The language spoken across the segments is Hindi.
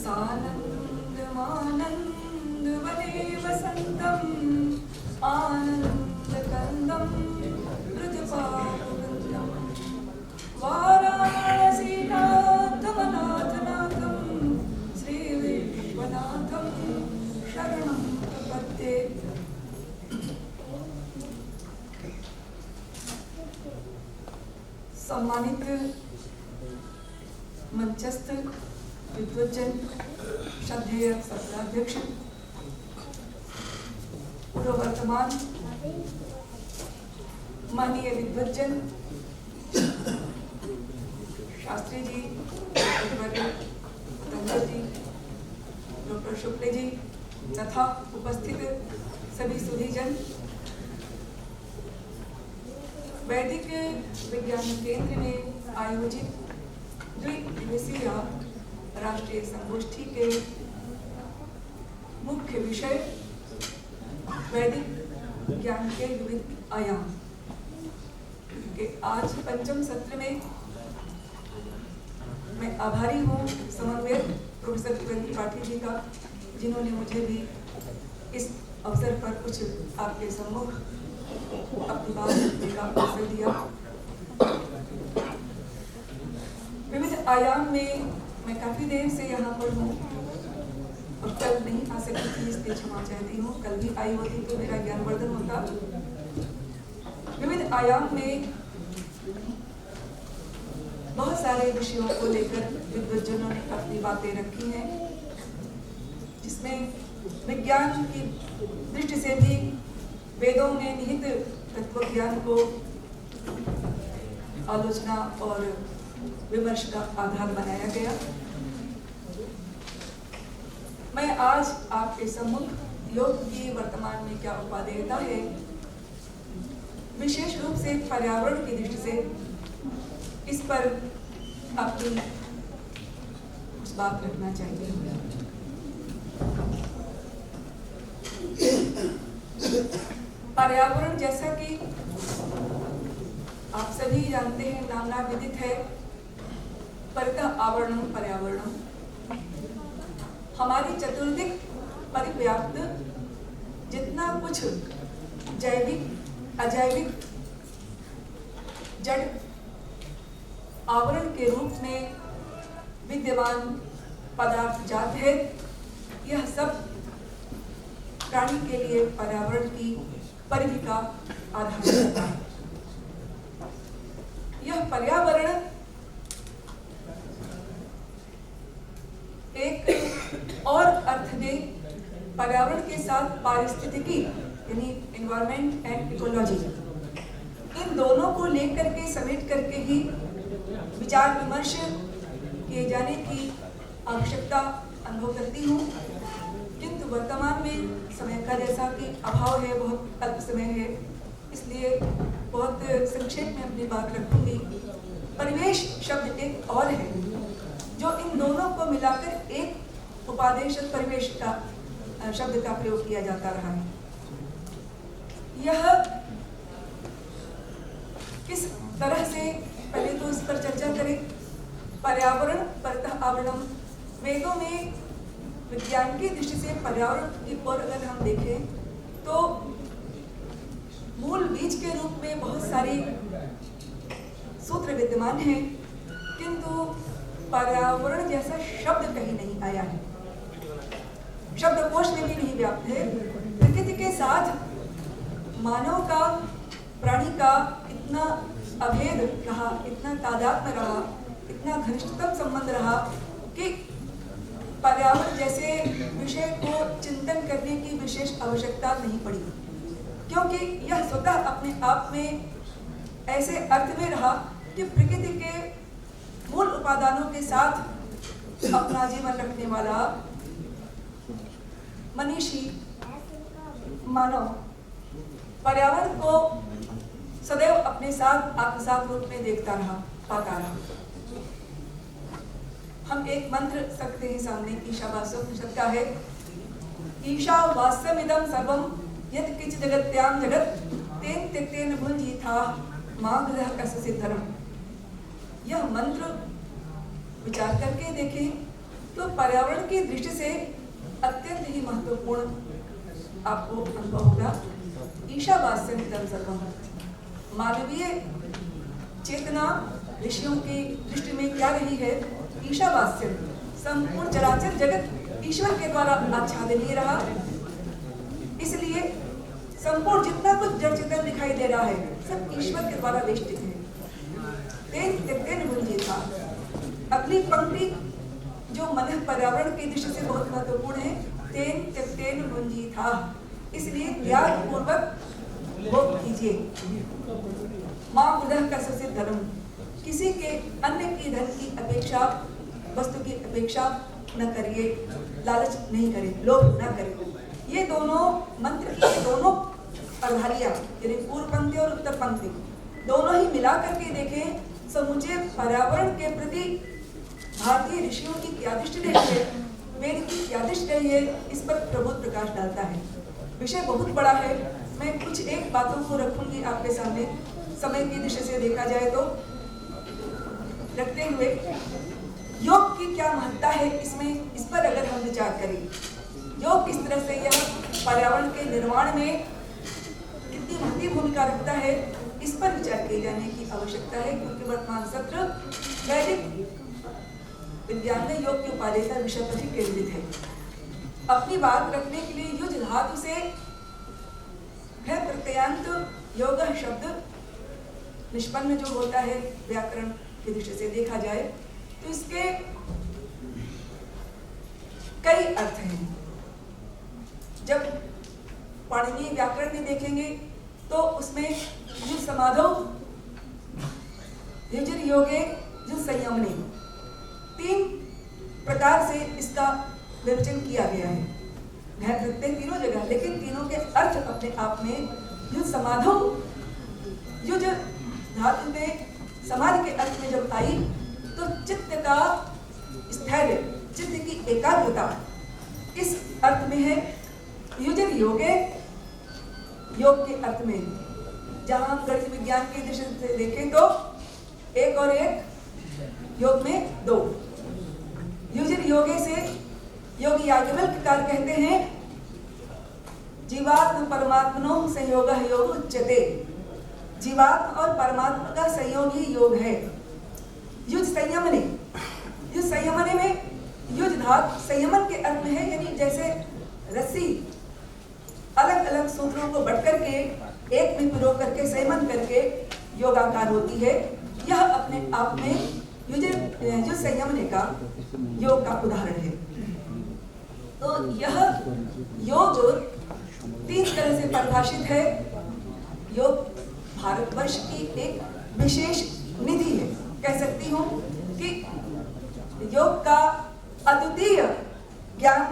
सानन्दमानन्दवने वसन्तम् आनन्दकन्दं व्रजपावनन्दं वाराणसीनाथमनाथनाथं श्रीविश्वनाथं शरणं प्रपद्ये। सम्मानित मंचस्थ विद्वज्जन, श्रद्धेय सत्राध्यक्ष, पूर्व वर्तमान माननीय विद्वज्जन शास्त्री जी, डॉक्टर जी, डॉक्टर शुक्ल जी तथा उपस्थित सभी सुधीजन, वैदिक विज्ञान केंद्र में आयोजित द्विदिवसीय राष्ट्रीय संगोष्ठी के मुख्य विषय वैदिक ज्ञान के विविध आयाम के आज पंचम सत्र में मैं आभारी हूँ समन्वयक प्रोफेसर त्रिपाठी जी का, जिन्होंने मुझे भी इस अवसर पर कुछ आपके सम्मुख अपनी बात रखने का अवसर दिया। विविध आयाम में मैं काफी देर से यहाँ पर हूँ और कल नहीं आ सकी थी, इसलिए क्षमा चाहती हूँ। कल भी आई होती तो मेरा ज्ञानवर्धन होता। विविध आयाम में बहुत सारे विषयों को लेकर विद्वज्जनों ने अपनी बातें रखी हैं, जिसमें विज्ञान की दृष्टि से भी वेदों में निहित तत्व ज्ञान को आलोचना और विमर्श का आधार बनाया गया। मैं आज आपके सम्मुख योग की वर्तमान में क्या उपादेयता है, विशेष रूप से पर्यावरण की दृष्टि से इस पर अपनी कुछ बात रखना चाहिए। पर्यावरण, जैसा कि आप सभी जानते हैं, नामना विदित है, परितः आवरणम पर्यावरणम, हमारी चतुर्दिक परिव्याप्त जितना कुछ जैविक अजैविक जड़ आवरण के रूप में विद्यमान पदार्थ जात है, यह सब प्राणी के लिए पर्यावरण की परिधि का आधार होता है। यह पर्यावरण एक और अर्थ में पर्यावरण के साथ पारिस्थितिकी यानी एनवायरमेंट एंड इकोलॉजी, इन दोनों को लेकर के समेट करके ही विचार विमर्श किए जाने की आवश्यकता अनुभव करती हूँ। किंतु वर्तमान में समय का जैसा कि अभाव है, बहुत अल्प समय है, इसलिए बहुत संक्षेप में अपनी बात रखूंगी। परिवेश शब्द एक और है जो इन दोनों को मिलाकर एक उपादेश परिवेश का शब्द का प्रयोग किया जाता रहा है। यह किस तरह से, पहले तो इस पर चर्चा करें। पर्यावरण परितः आवरणम, वेदों में विज्ञान की दृष्टि से पर्यावरण की ओर अगर हम देखें तो मूल बीज के रूप में बहुत सारी सूत्र विद्यमान हैं, किंतु पर्यावरण जैसा शब्द कहीं नहीं आया है, शब्दकोश में भी नहीं व्याप्त है। प्रकृति के साथ मानव का, प्राणी का इतना अभेद रहा, इतना तादात्म्य रहा, इतना घनिष्ठतम संबंध रहा कि पर्यावरण जैसे विषय को चिंतन करने की विशेष आवश्यकता नहीं पड़ी, क्योंकि यह स्वतः अपने आप में ऐसे अर्थ में रहा कि प्रकृति के मूल उपादानों के साथ अपना जीवन रखने वाला मनीषी मानव पर्यावरण को सदैव अपने साथ आत्मसात रूप में देखता रहा, पाता रहा। हम एक मंत्र सकते हैं सामने, ईशावास्योपनिषद का है, ईशावास्यमिदं सर्वं यत् किंचित् जगत्यां जगत् तेन त्यक्तेन भुञ्जीथा मागधः कस्य सिद्धरम्। यह मंत्र विचार करके देखें तो पर्यावरण की दृष्टि से अत्यंत ही महत्वपूर्ण आपको अनुभव होगा ईशावास्यम इदं सर्वम। मानवीय चेतना ऋषियों की दृष्टि में क्या रही है? ईशावास्यम, संपूर्ण चराचर जगत ईश्वर के द्वारा आच्छादनीय रहा, इसलिए संपूर्ण जितना कुछ जड़ चेतन दिखाई दे रहा है सब ईश्वर के द्वारा वेष्टित है। तेन त्यक्तेन भुंजीथा, अगली पंक्ति जो मन पर्यावरण की दृष्टि से बहुत महत्वपूर्ण है, तेन त्यक्तेन भुंजीथा, इसलिए त्याग पूर्वक भोग कीजिए। मां बुधः कस्य धर्म, किसी के अन्य की धन की अपेक्षा, वस्तु की अपेक्षा न करिए, लालच नहीं करें, लोभ न करें। ये दोनों मंत्र की दोनों अर्धालियां यानी पूर्व पंक्ति और उत्तर पंक्ति दोनों ही मिला करके देखें समूचे पर्यावरण के प्रति भारतीय ऋषियों की क्या दृष्टि रही है, वेद की क्या दृष्टि रही है, इस पर प्रबुद्ध प्रकाश डालता है। विषय बहुत बड़ा है, मैं कुछ एक बातों को रखूंगी आपके सामने। समय की दृष्टि से देखा जाए तो रखते हुए योग की क्या महत्ता है इसमें, इस पर अगर हम विचार करें, योग किस तरह से यह पर्यावरण के निर्माण में कितनी महत्वपूर्ण भूमिका रखता है, इस पर विचार किए जाने की आवश्यकता है, क्योंकि वर्तमान सत्र वैदिक विज्ञान में योग की उपादेयता विषय पर ही केंद्रित है। अपनी बात रखने के लिए युज धातु से है प्रत्ययांत योग शब्द निष्पन्न जो होता है व्याकरण की दृष्टि से देखा जाए तो इसके कई अर्थ हैं। जब पाणिनीय व्याकरण में देखेंगे तो उसमें युज समाधौ, युजर योगे, युज संयमने, 3 प्रकार से इसका विवेचन किया गया है। ध्यान रखते हैं तीनों जगह, लेकिन तीनों के अर्थ अपने आप में युज समाधौ, युज धातु में समाधि के अर्थ में जब आई तो चित्त का स्थैर्य, चित्त की एकाग्रता इस अर्थ में है। युजर योगे, योग के अर्थ में, जहां हम गणित विज्ञान की दृष्टि से देखें तो 1 और 1 योग में 2। युजर योगे से योगी याज्ञवल्क्यकार कहते हैं जीवात्म परमात्मनो संयोगः योग उच्यते, जीवात्मा और परमात्मा का संयोग ही योग है। युज संयमने, युज संयमने में युज धातु संयमन के अर्थ में है, यानी जैसे रस्सी अलग अलग सूत्रों को बढ़ करके एक में पिरो करके संयमन करके योगाकार होती है, यह अपने आप में युज संयमने का योग का उदाहरण है। तो यह योग 3 तरह से परिभाषित है। योग भारतवर्ष की एक विशेष निधि है, कह सकती हूँ कि योग का अद्वितीय ज्ञान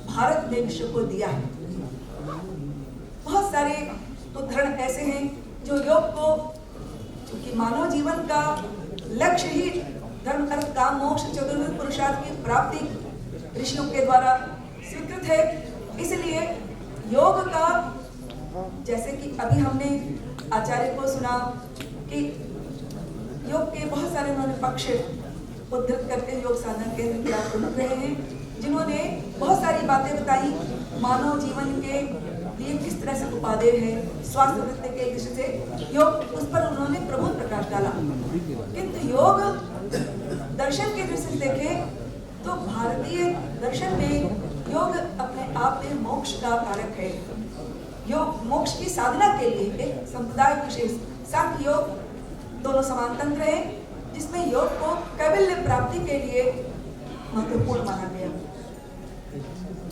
भारत ने विश्व को दिया है। बहुत सारे उदाहरण ऐसे हैं जो योग को, चूंकि मानव जीवन का लक्ष्य ही धर्म अर्थ काम मोक्ष चतुर्विध पुरुषार्थ की प्राप्ति ऋषियों के द्वारा स्वीकृत है, इसलिए योग का, जैसे कि अभी हमने आचार्य को सुना कि योग के बहुत सारे उन्होंने पक्ष उद्धृत करते योग साधना केंद्र के प्रमुख रहे हैं, जिन्होंने बहुत सारी बातें बताई मानव जीवन के लिए किस तरह से उपादेय है, स्वास्थ्य वृद्धि के दृष्टि से योग, उस पर उन्होंने प्रबुद्ध प्रकाश डाला। किंतु योग दर्शन की दृष्टि से देखें तो भारतीय दर्शन में योग अपने आप में मोक्ष का कारक है। योग मोक्ष की साधना के लिए एक संप्रदाय विशेष सांख्य योग दोनों समान तंत्र है, जिसमें योग को कैवल्य प्राप्ति के लिए महत्वपूर्ण माना गया।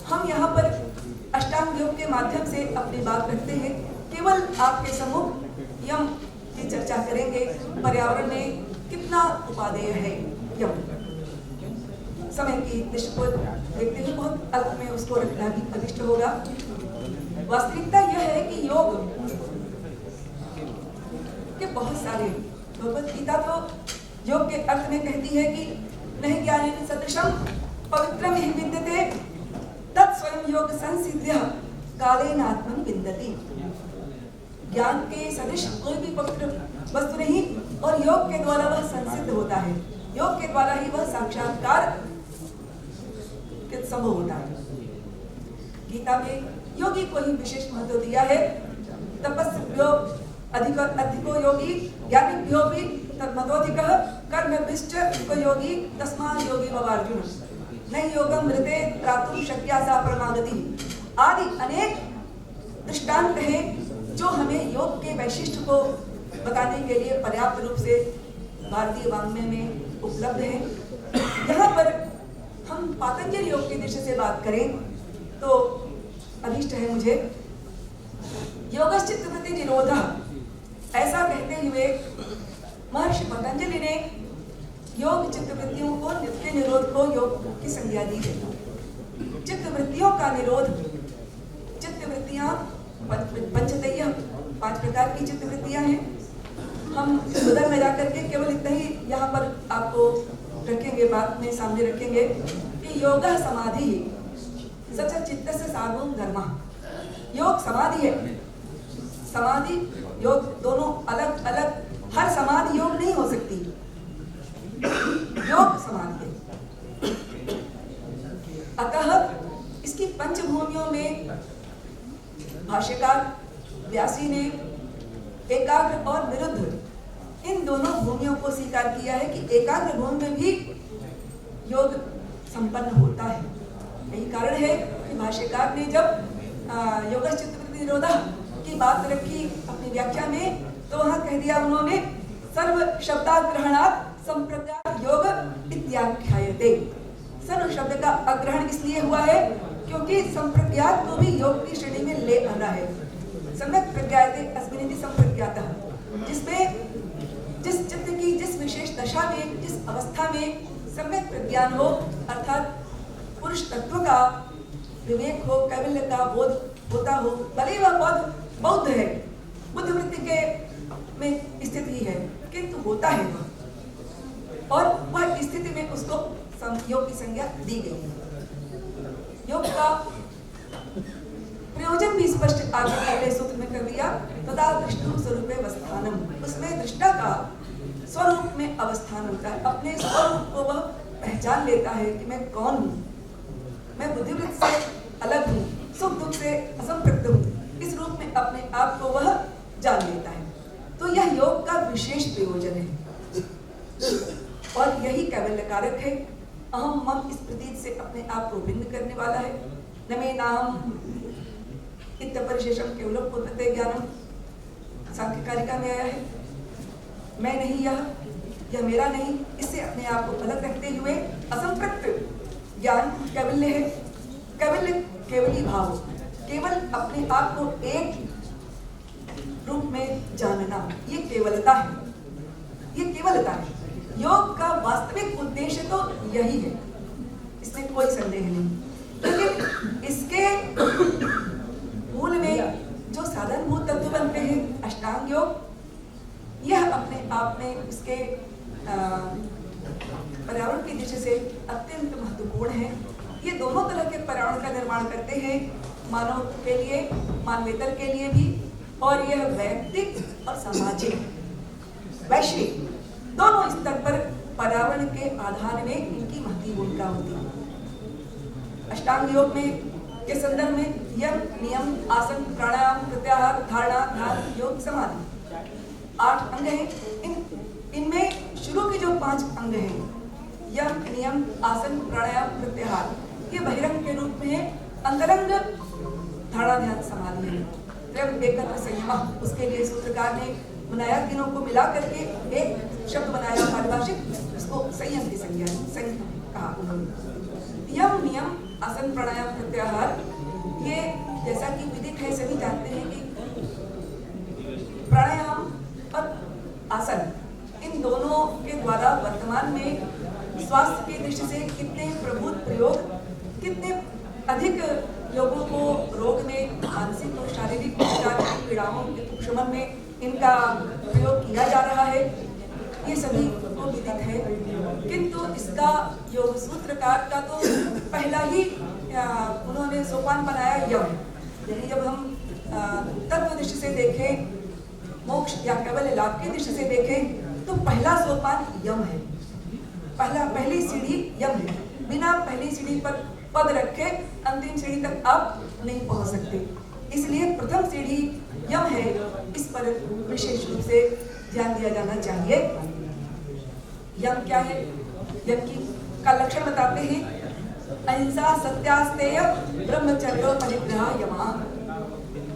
हम यहाँ पर अष्टांग योग के माध्यम से अपनी बात रखते हैं, केवल आपके सम्मुख यम की चर्चा करेंगे। पर्यावरण में कितना उपादेय है यम, समय की दृष्टि को देखते हुए बहुत अल्प में उसको रखना भी अभिष्ट होगा। वास्तविकता यह है कि योग के बहुत सारे, भगवत गीता तो योग के अर्थ में कहती है कि नहीं ज्ञानेन सदृशम पवित्रम हि विद्यते तत् स्वयं योग संसिद्ध कालेन आत्मन विन्दति। ज्ञान के सदृश कोई भी पवित्र वस्तु नहीं, और योग के द्वारा वह संसिद्ध होता है। योग के द्वारा ही वह साक्षात्कार संभव होता है। गीता में योगी को ही विशेष महत्व दिया है। तपस्विभ्यो अधिको योगी ज्ञानिभ्यो भी तन्मतोऽधिकः कर्मभिश्च योगी तस्मात् योगी भव अर्जुन नहीं योगम मृते प्राप्तुं शक्या सा परमागतिः आदि अनेक दृष्टांत हैं जो हमें योग के वैशिष्ट्य को बताने के लिए पर्याप्त रूप से भारतीय वाङ्मय में उपलब्ध है। यहाँ पर हम पातंजल योग की दृष्टि से बात करें तो अभिष्ट है मुझे योगश्चित्तवृत्ति निरोधः ऐसा कहते हुए महर्षि पतंजलि ने योग चित्तवृत्तियों को के निरोध को योग की संज्ञा दी है। चित्तवृत्तियों का निरोध, चित्तवृत्तियां पंचतय्य 5 प्रकार की चित्तवृत्तियां हैं। हम उधर में जाकर के केवल इतना ही यहाँ पर आपको रखेंगे, बात में सामने रखेंगे कि योग समाधि सच चित्त से सार्वभौम धर्म। योग समाधि है, समाधि योग दोनों अलग अलग, हर समाधि योग नहीं हो सकती, योग समाधि है। अतः इसकी पंचभूमियों में भाष्यकार व्यासी ने एकाग्र और निरुद्ध इन दोनों भूमियों को स्वीकार किया है कि एकाग्र भूमि में भी योग संपन्न होता है। यही कारण है कि भाष्यकार ने जब योगश्चित्तवृत्ति निरोधः की बात रखी अपनी व्याख्या में तो वहां कह दिया उन्होंने सर्व शब्दाग्रहणात् संप्रज्ञात योग इत्याख्यायते। सर्व शब्द का अग्रहण इसलिए हुआ है क्योंकि संप्रज्ञात को भी योग की श्रेणी में ले आना है। सम्यक प्रज्ञायते अस्मिनिति संप्रज्ञातः, जिसमें जिस चित्त की जिस विशेष दशा में जिस अवस्था में सम्यक प्रज्ञान हो अर्थात पुरुष तत्व का विवेक हो, कैवल्य का बोध होता हो, भले वह बोध बौद्ध है, बुद्धिवृत्ति के में स्थिति है किंतु होता है वह, और वह स्थिति में उसको योग की संज्ञा दी गई है। योग का प्रयोजन भी स्पष्ट आगे पहले सूत्र में कर दिया, तथा दृष्टु स्वरूपे अवस्थानम, उसमें दृष्टा का स्वरूप में अवस्थान होता है। अपने स्वरूप को वह पहचान लेता है कि मैं कौन हूँ, मैं बुद्धिवृत्ति से अलग हूँ, सुख दुख से असंपृक्त हूँ, इस रूप में अपने आप को वह जान लेता है। तो यह योग का विशेष प्रयोजन है और यही कैवल्य कारक है। अहम मम इस प्रतीत से अपने आप को भिन्न करने वाला है। न मे नाहम इत्यपरिशेषम केवलम पूर्वते ज्ञानम, सांख्यकारिका में आया है। मैं नहीं, यह मेरा नहीं, इससे अपने आप को अलग रखते हुए असंपृक्त ज्ञान कैवल्य है। कैवल्य केवली भाव, केवल अपने आप को एक रूप में जानना, ये केवलता है, ये केवलता है। योग का वास्तविक उद्देश्य तो यही है, इसमें कोई संदेह नहीं। लेकिन इसके मूल में जो साधनभूत तत्व बनते हैं अष्टांग योग, यह अपने आप में उसके पर्यावरण की दृष्टि से अत्यंत महत्वपूर्ण है। ये दोनों तरह के पर्यावरण का निर्माण करते हैं, मानव के लिए, मानवेतर के लिए भी, और यह वैयक्तिक और सामाजिक वैश्विक दोनों स्तर पर पर्यावरण के आधार में इनकी महती भूमिका होती है। अष्टांग योग में के संदर्भ में यम, नियम, आसन, प्राणायाम, प्रत्याहार, धारणा, ध्यान, योग, समाधि 8 अंग हैं। इनमें शुरू के जो 5 अंग हैं, यम, नियम, आसन, प्राणायाम, प्रत्याहार, ये बहिरंग के रूप में है। अंतरंग धारणा, ध्यान, समाधि है। जब एकत्र संयम, उसके लिए सूत्रकार ने बनाया, तीनों को मिला करके एक शब्द बनाया पारिभाषिक, उसको संयम की संज्ञा कहा उन्होंने। यम, नियम, आसन, प्राणायाम, प्रत्याहार, ये जैसा कि विदित है, सभी जानते हैं कि प्राणायाम और आसन इन दोनों के द्वारा वर्तमान में स्वास्थ्य की दृष्टि से कितने प्रभुत प्रयोग, कितने अधिक लोगों को रोग में, मानसिक और शारीरिक पीड़ाओं के उपशमन में इनका प्रयोग किया जा रहा है, ये सभी को विदित है। किंतु इसका योग सूत्रकार का तो पहला ही उन्होंने सोपान बनाया यम। यानी जब हम तत्व दृष्टि से देखें, मोक्ष या केवल लाभ की दृष्टि से देखें, तो पहला सोपान यम है, पहली सीढ़ी यम है। बिना पहली सीढ़ी पर पद रखे अंतिम सीढ़ी तक आप नहीं पहुंच सकते। इसलिए प्रथम सीढ़ी यम है, इस पर विशेष रूप से ध्यान दिया जाना चाहिए। यम क्या है? यम की का लक्षण बताते हैं, अहिंसा सत्यास्तेय ब्रह्मचर्य परिग्रह यमा।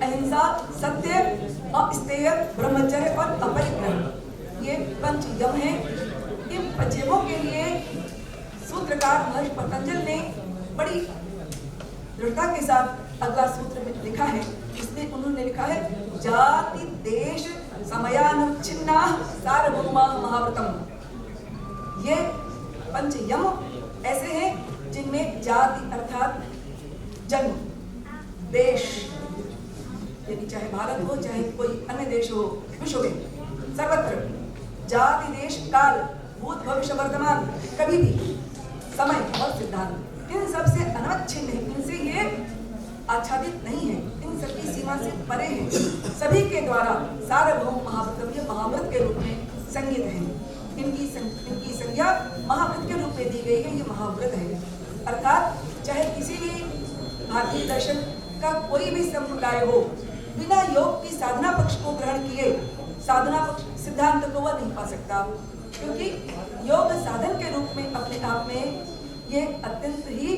अहिंसा, सत्य, अस्तेय, ब्रह्मचर्य और अपरिग्रह, ये पंच यम है। इन पंच यमों के लिए सूत्रकार महर्षि पतंजलि ने बड़ी दृढ़ता के साथ अगला सूत्र में लिखा है। इसमें उन्होंने लिखा है, जाति देश समयानुच्छिन्ना सार्वभौमा महाव्रतम। ये पंच यम ऐसे हैं जिनमें जाति अर्थात जन्म, देश यानी चाहे भारत हो चाहे कोई अन्य देश हो, विश्व में सर्वत्र जाति देश काल भूत भविष्य वर्तमान कभी भी समय और सिद्धांत इन सबसे अनवच्छिन्न है, इनसे ये आच्छादित नहीं है, इन सबकी सीमा से परे है। सभी के द्वारा सार्वभौम महाव्रत, ये महाव्रत के रूप में संज्ञित है। इनकी संज्ञा महाव्रत के रूप में दी गई है, ये महाव्रत है। अर्थात चाहे किसी भी भारतीय दर्शन का कोई भी संप्रदाय हो, बिना योग की साधना पक्ष को ग्रहण किए साधना पक्ष सिद्धांत को वह नहीं पा सकता, क्योंकि योग साधन के रूप में अपने आप में ये अत्यंत ही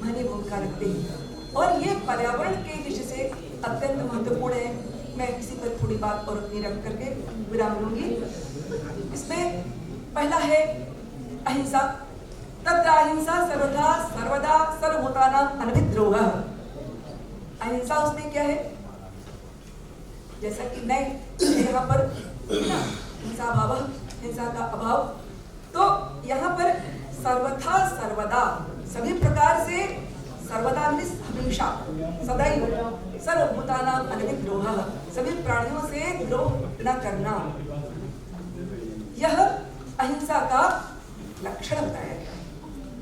महत्वपूर्ण भूमिका रखते हैं और ये पर्यावरण के दृष्टि से अत्यंत महत्वपूर्ण है। मैं इसी पर थोड़ी बात और अपनी रख करके विराम लूंगी। इसमें पहला है अहिंसा। तत्र अहिंसा सर्वदा सर्वदा सर्वभूतानां अनभिद्रोहः। अहिंसा उसमें क्या है? जैसा कि मैं यहाँ पर हिंसा भाव, हिंसा का अभाव, तो यहाँ पर सर्वथा सर्वदा सभी प्रकार से, सर्वदा हमेशा सदैव, सर्वभूतानां अनभिद्रोहः सभी प्राणियों से द्रोह न करना, यह अहिंसा का लक्षण बताया गया।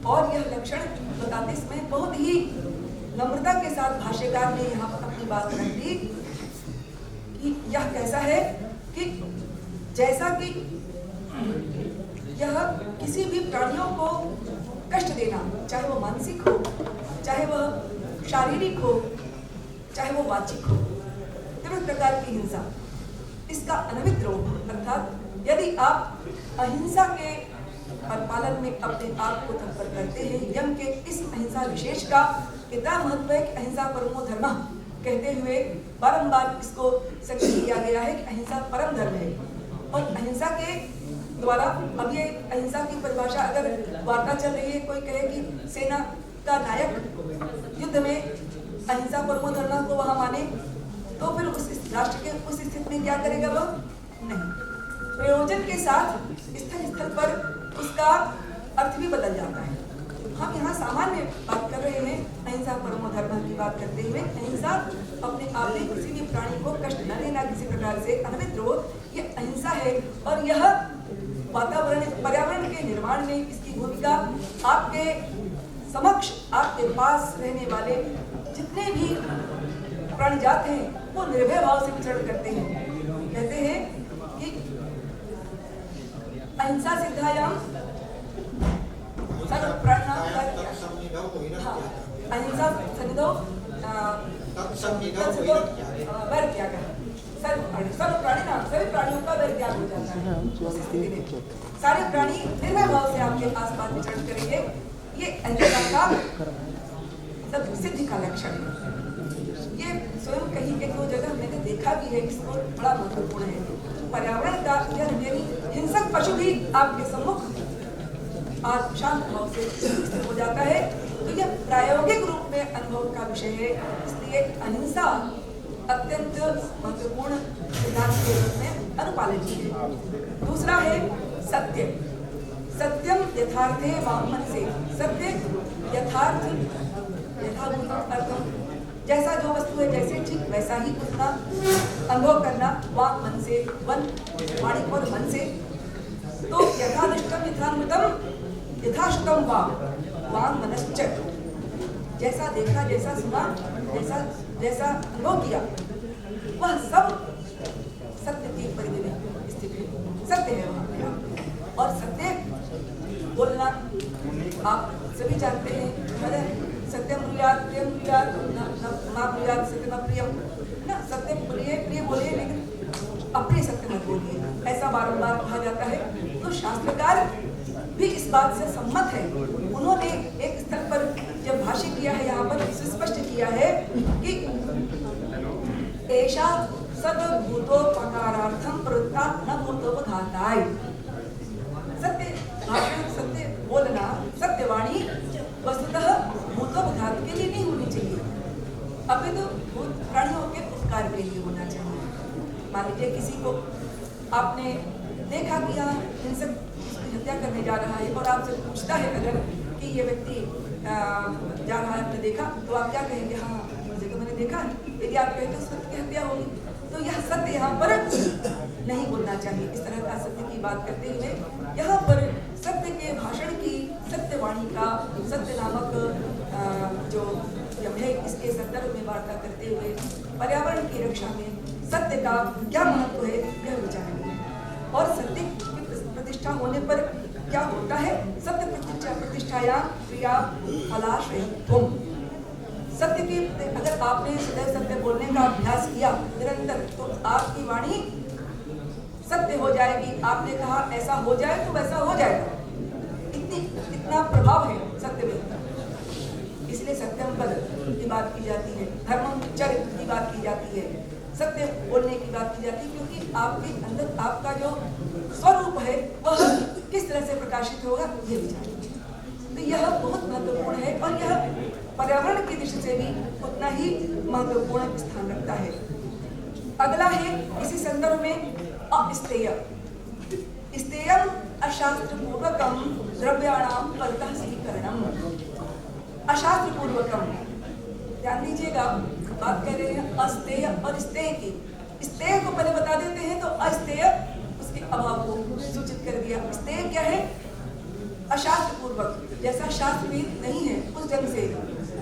और यह लक्षण बताते समय बहुत ही नम्रता के साथ भाष्यकार ने यहाँ पर अपनी बात रख दी कि यह कैसा है कि जैसा कि यह किसी भी प्राणियों को कष्ट देना, चाहे वो मानसिक हो, चाहे वह शारीरिक हो, चाहे वो वाचिक हो, तीव्र प्रकार की हिंसा, इसका अनभिद्रोह अर्थात यदि आप अहिंसा के पालन में अपने आप को तत्पर करते हैं, यम के इस अहिंसा विशेष का इतना महत्व है कि अहिंसा परमो धर्मः कहते हुए बारंबार इसको संकेत किया गया है कि अहिंसा परम धर्म है। और अहिंसा के द्वारा, अब ये अहिंसा की परिभाषा अगर वार्ता चल रही है, कोई कहे कि सेना का नायक युद्ध में अहिंसा परमो धर्मः को वहां माने, तो फिर उस राष्ट्र के उस स्थिति में क्या करेगा वह? नहीं, प्रयोजन के साथ स्थल स्थल पर उसका अर्थ भी बदल जाता है। हम यहाँ सामान्य बात कर रहे हैं, अहिंसा परमो धर्मः की बात करते हुए, अहिंसा अपने आप में किसी भी प्राणी को कष्ट न देना किसी प्रकार से, अनभिद्रोह, ये अहिंसा है। और यह वातावरण पर्यावरण के निर्माण में इसकी भूमिका आपके समक्ष, आपके पास रहने वाले जितने भी प्राणी जात हैं वो निर्भय भाव से विचरण करते हैं। कहते हैं कि अहिंसा सिद्धायाम सर्व प्राणिनां अहिंसा सन्निधौ वैर त्यागः। सर्व प्राणिनां, सभी प्राणियों का वैर त्याग हो जाता है। सारे प्राणी निर्भय भाव से आपके आसपास विचरण करेंगे, ये अहिंसा का सब सिद्धि का लक्षण है। ये स्वयं कहीं एक दो जगह मैंने देखा भी है, इसको बड़ा महत्वपूर्ण है। पर्यावरण का यह हिंसक पशु भी आपके सम्मुख आज शांत भाव से स्थिर हो जाता है, तो यह प्रायोगिक रूप में अनुभव का विषय है। इसलिए अहिंसा अत्यंत महत्वपूर्ण सिद्धांत के रूप में अनुपालित है। दूसरा है सत्य। सत्यम यथार्थे वाङ्मन से, सत्य यथार्थ यथाभूत अर्थम, जैसा जो वस्तु है जैसे ठीक वैसा ही उसका अनुभव करना, वाक मन से, वन वाणी और मन से। तो यथादृष्टम यथानुतम यथाश्रुतम वांग मनश्च, जैसा देखा, जैसा सुना, जैसा अनुभव किया, वह सब सत्य की परिधि में स्थित है, सत्य है वहाँ पे। और सत्य बोलना, आप सभी जानते हैं, सत्यम ब्रूयात् प्रियम ब्रूयात् मा ब्रूयात् सत्यम अप्रियम ना, सत्यम प्रिय बोलिए लेकिन अप्रिय सत्य मत बोलिए, ऐसा बारंबार कहा जाता है। तो शास्त्रकार भी इस बात से सम्मत है। उन्होंने एक स्थल पर जब भाष्य किया है, यहाँ पर स्पष्ट किया है कि ऐसा सद्भूतोपकारार्थम प्रवृत्ता न भूतोपघाताय। सत्य भाषण, सत्य बोलना, सत्यवाणी वस्तुतः भूतोपघात के लिए नहीं होनी चाहिए, अपितु भूत प्राणियों के उपकार के लिए होना चाहिए। मान लीजिए किसी को आपने देखा कि यहाँ हिंसक हत्या करने जा रहा है और आपसे पूछता है अगर कि ये व्यक्ति जा रहा है, आपने देखा, तो आप क्या कहेंगे? हाँ, मुझे तो मैंने देखा है। यदि आप कहते हो सत्य की हत्या होगी, तो यह सत्य यहाँ पर नहीं बोलना चाहिए। इस तरह का सत्य की बात करते हुए यहाँ पर सत्य के भाषण की, सत्यवाणी का, सत्य नामक जो जब है, इसके संदर्भ में वार्ता करते हुए पर्यावरण की रक्षा में सत्य का क्या महत्व है यह विचारेंगे। और सत्य की प्रतिष्ठा होने पर क्या होता है? सत्य प्रतिष्ठाया क्रिया फलाश्रयत्वम। सत्य की अगर आपने सदैव सत्य बोलने का अभ्यास किया निरंतर, तो आपकी वाणी सत्य हो जाएगी। आपने कहा ऐसा हो जाए तो वैसा हो जाएगा, इतना प्रभाव है सत्य में। इसलिए सत्यम पद की बात की जाती है, धर्मम चरित्र की बात की जाती है, सत्य बोलने की बात की जाती है, क्योंकि आपके अंदर आपका जो स्वरूप है वह किस तरह से प्रकाशित होगा ये विचार। तो यह बहुत महत्वपूर्ण है और यह पर्यावरण की दृष्टि से भी उतना ही महत्वपूर्ण स्थान रखता है। अगला है इसी संदर्भ में अस्तेय। स्तेयम अशास्त्र पूर्वकम द्रव्याणाम परतः स्वीकरणम। अशास्त्र पूर्वकम, ध्यान दीजिएगा, बात कर रहे हैं अस्तेय और स्तेय की। स्तेय को पहले बता देते हैं तो अस्तेय उसके अभाव को सूचित कर दिया। स्तेय क्या है? अशास्त्र पूर्वक, जैसा शास्त्र में नहीं है उस ढंग से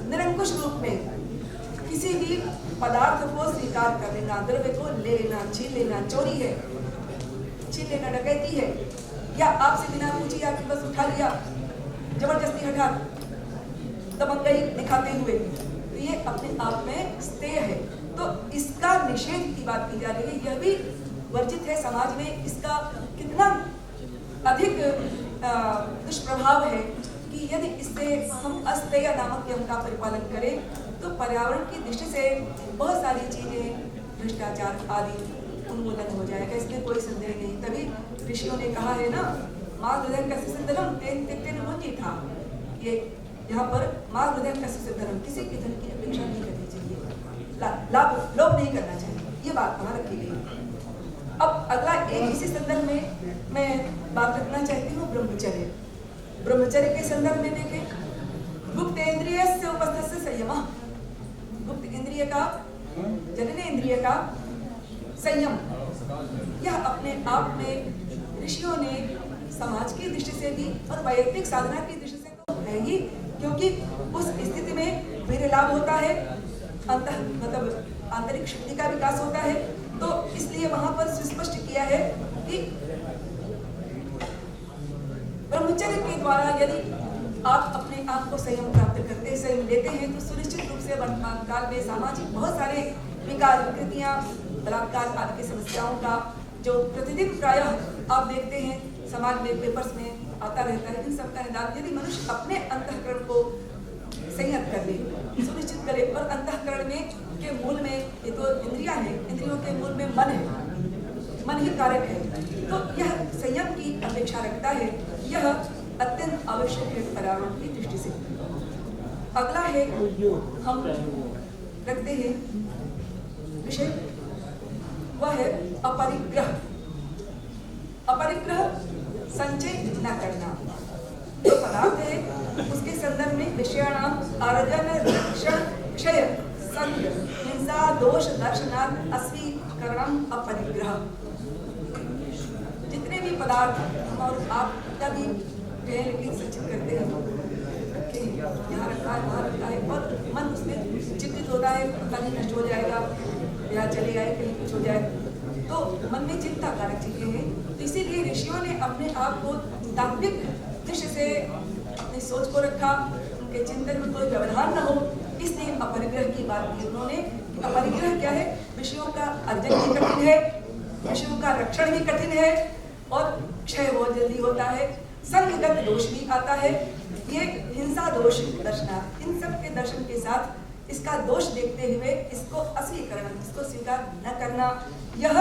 निरंकुश रूप में किसी भी पदार्थ को स्वीकार कर लेना, द्रव्य को ले लेना, छीन लेना, चोरी है, छीन लेना डकैती है, या आपसे बिना पूछे आपकी बस उठा लिया, जबरदस्ती हटा, दबंगई दिखाते हुए, तो ये अपने आप में स्तेय है। तो इसका निषेध की बात की जा रही है, यह भी वर्जित है। समाज में इसका कितना अधिक दुष्प्रभाव है कि यदि इससे हम अस्तेय नामक यम का परिपालन करें तो पर्यावरण की दृष्टि से बहुत सारी चीजें, भ्रष्टाचार आदि उन्मूलन हो जाएगा, इसमें कोई संदेह नहीं। तभी ऋषियों ने कहा है ना, माँ हृदय का सिद्धरम तेन तेन मुंजी था। ये यहाँ पर माँ हृदय का सिद्धरम, किसी की धन की अपेक्षा नहीं करनी चाहिए, लाभ लोभ नहीं करना चाहिए, ये बात वहाँ रखी गई। अब अगला एक इसी संदर्भ में मैं बात रखना चाहती हूँ ब्रह्मचर्य। ब्रह्मचर्य के संदर्भ में देखें, गुप्त इंद्रिय से उपस्थित संयम, गुप्त इंद्रिय का, जनन इंद्रिय का संयम, यह अपने आप में ऋषियों ने समाज की दृष्टि से भी और वैयक्तिक साधना की दृष्टि से तो है ही, क्योंकि उस स्थिति में वीर्य लाभ होता है, मतलब आंतरिक शक्ति का विकास होता है। तो इसलिए वहां पर सुस्पष्ट किया है कि ब्रह्मचर्य के द्वारा यदि आप अपने आप को संयम प्राप्त करते, संयम लेते हैं, तो सुनिश्चित रूप से वर्तमान काल में सामाजिक बहुत सारे विकार, विकृतियां, बलात्कार आदि की समस्याओं का जो प्रतिदिन प्रायः आप देखते हैं समाज में, पेपर्स में आता रहता है, इन सबका निदान यदि मनुष्य अपने अंतःकरण को संयत कर ले, सुनिश्चित करे, और अंतःकरण में के मूल में ये तो इंद्रियां हैं, इंद्रियों के मूल में मन है, मन ही कारक है, तो यह संयम की अपेक्षा रखता है। यह अत्यंत आवश्यक है पर्यावरण की दृष्टि से। अगला है, हम रखते हैं विषय, वह है अपरिग्रह। अपरिग्रह संचय न करना, जो पदार्थ है उसके संदर्भ में विषयाणाम आर्जन रक्षण क्षय संग हिंसा दोष दर्शनात् अस्वीकरणम अपरिग्रह। जितने भी पदार्थ हम और आप कभी लेकिन संचित करते हैं, यहाँ रखा है, वहाँ रखा है, और मन उसमें चिंतित होता है, पता नहीं नष्ट हो जाएगा या चले जाए, कहीं कुछ हो जाए, तो मन में चिंता कारक चीजें हैं। तो इसीलिए ऋषियों ने अपने आप को तात्विक दृष्टि से, अपनी सोच को रखा, उनके चिंतन में कोई व्यवधान न हो, इसलिए अपरिग्रह की बात की उन्होंने। अपरिग्रह क्या है? विषयों का अर्जन भी कठिन है, विषयों का रक्षण भी कठिन है और क्षय बहुत जल्दी होता है, संगगत दोष भी आता है। ये हिंसा दोष दर्शनार्थ, इन सब के दर्शन के साथ इसका दोष देखते हुए इसको अस्वीकरण, इसको स्वीकार न करना, यह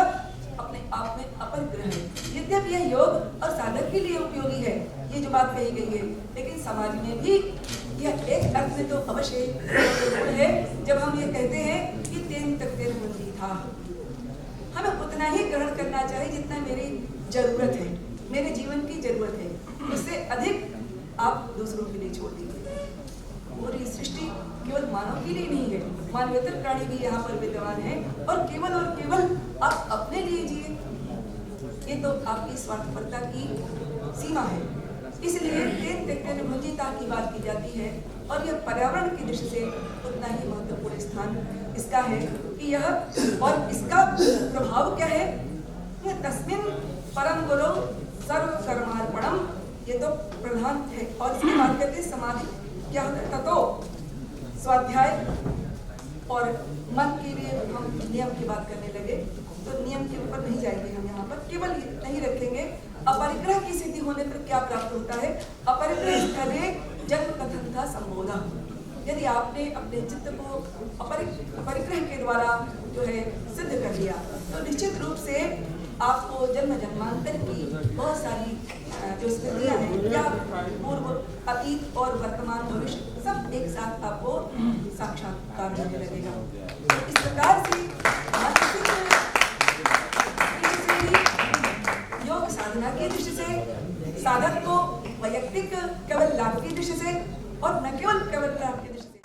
अपने आप में अपरिग्रह है। यद्यपि यह योग और साधक के लिए उपयोगी है, ये जो बात कही गई है, लेकिन समाज में भी यह एक अर्थ में तो अवश्य है। जब हम ये कहते हैं कि तेन तक तेन बुद्धि था, हमें उतना ही ग्रहण करना चाहिए जितना मेरी जरूरत है, मेरे जीवन की जरूरत है, उससे अधिक आप दूसरों के लिए छोड़ दीजिए। पूरी सृष्टि केवल मानव के लिए नहीं है, मानवेतर प्राणी भी यहाँ पर विद्यमान है और केवल आप अपने लिए जिए, ये तो आपकी स्वार्थपरता की सीमा है। इसलिए तेन त्यक्तेन भुंजीता की बात की जाती है और यह पर्यावरण की दृष्टि से उतना ही महत्वपूर्ण स्थान इसका है कि यह, और इसका प्रभाव क्या है? यह तस्मिन परम गुरु सर्व कर्मार्पणम, ये तो प्रधान है। और इसके बाद कहते हैं समाधि क्या होता है? ततो स्वाध्याय और मन के लिए हम नियम की बात करने लगे, तो नियम के ऊपर नहीं जाएंगे हम, यहाँ पर केवल नहीं रखेंगे। अपरिग्रह की सिद्धि होने पर क्या प्राप्त होता है? अपरिग्रह स्थले जन्म कथन था संबोधा। यदि आपने अपने चित्त को अपरिग्रह के द्वारा जो है सिद्ध कर लिया, तो निश्चित रूप से आपको जन्म जन्मांतर की बहुत सारी जो स्मृतियाँ हैं, या पूर्व, अतीत और वर्तमान भविष्य सब एक साथ आपको साक्षात्कार होने लगेगा। तो इस प्रकार से योग साधना की दृष्टि से, साधक को वैयक्तिक केवल लाभ की दृष्टि से और न केवल लाभ की दृष्टि से